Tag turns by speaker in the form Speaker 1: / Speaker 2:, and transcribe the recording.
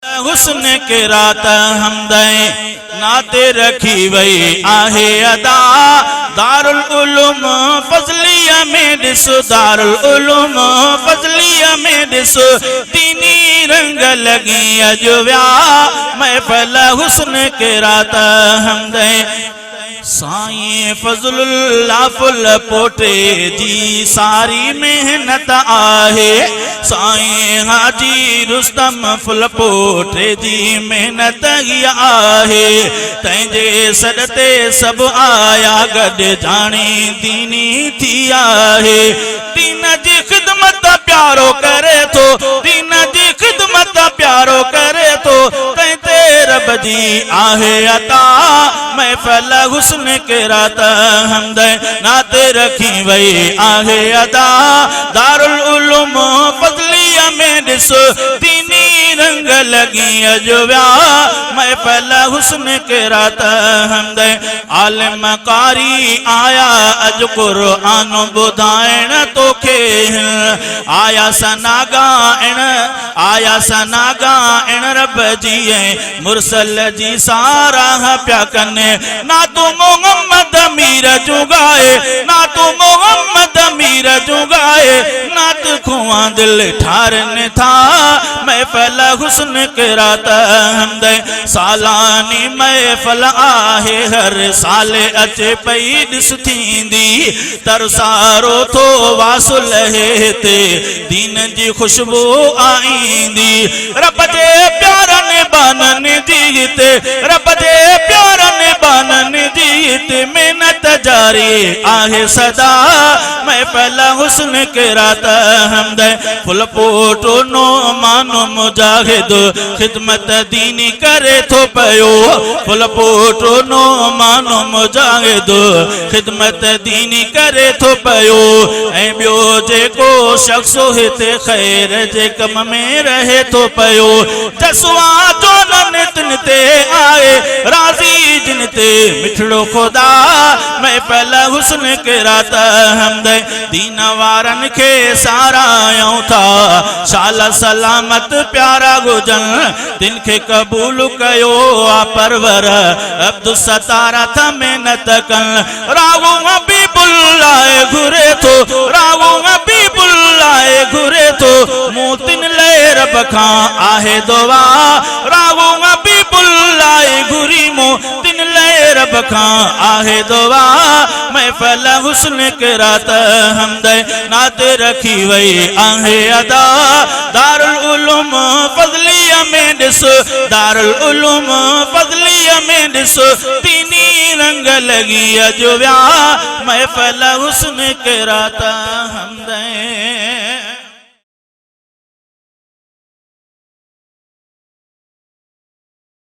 Speaker 1: हुस्न के रात हमदे नाते रखी वही आहे अदा दारुल उलूम फजलिया में ॾिसो दारुल उलूम फजलिया में ॾिसो दीनी रंग लगी अजव्या महफिल हुस्न के रात हमदे साईं फजलुल्लाह फुल पोटे जी सारी मेहनत आहे साईं हाजी रुस्तम फुल पोटे जी मेहनत ही आहे तंहिंजे सॾते सभु आया गॾु जाणी दीनी थी आहे दीन जी ख़िदमत प्यारो करे थो दीन जी ख़िदमत प्यारो करे थो तंहिंते रब जी आहे अता महफिल हुस्न के रात हमदे नाते रखी वही आहे अदा दारुल उलूम फजलिया में ॾिसो दीनी रंग लगी अजव्या महफिल हुस्न के रात हमदे आलिम कारी आया अज कुरान ॿुधाइण तोखे आया सनागाइण रब जी मुरसल जी साराह प्या कने ना तू मोहम्मद अमीर जुगाए ना तू मोहम्मद अमीर जुगाए नात खुआ दिल ठारन था महफिल हुस्न के रात हमदे सालानी महफिल आहे हर साल अचे पई ॾिस थींदी तरसारो थो वासुल ते दीन जी खुशबू आईंदी रब जे प्यारनि बाननि जी ते रब जे प्यारनि बाननि जी ते मेहनत जारी आहे सदा महफिल हुस्न के रात हमदे फुल पोटो नो मानो मुजाहिद खिदमत दीनी करे थो पयो फुल पोटो नो मानो मुजाहिद खिदमत दीनी करे थो पयो ऐं ॿियो जेको शख्स हिते ख़ैर जे कम में रहे थो पयो जसवा जो नितिन ते आए राज़ी जिन ते मिठड़ो खुदा महफिल हुस्न के रात हमदे दीन वारन के सारायूं था शाला सलामत प्यारा गुजन तिन के कबूल कयो आ परवर अब्दुल सतारा था मेहनत कन रागो हबीबुल्लाह घुरे थो रागो हबीबुल्लाह घुरे थो मोतिन ले रब खां आहे दुआ रागो हबीबुल्लाह घुरी मोतिन ले रब खां आहे दुआ महफिल हुस्न के रात हमदे नाते रखी वही आहे अदा दारुल उलूम फजलिया में ॾिसो दारुल उलूम फजलिया में ॾिसो दीनी रंग लगी अजव्या महफिल हुस्न के रात हमदे।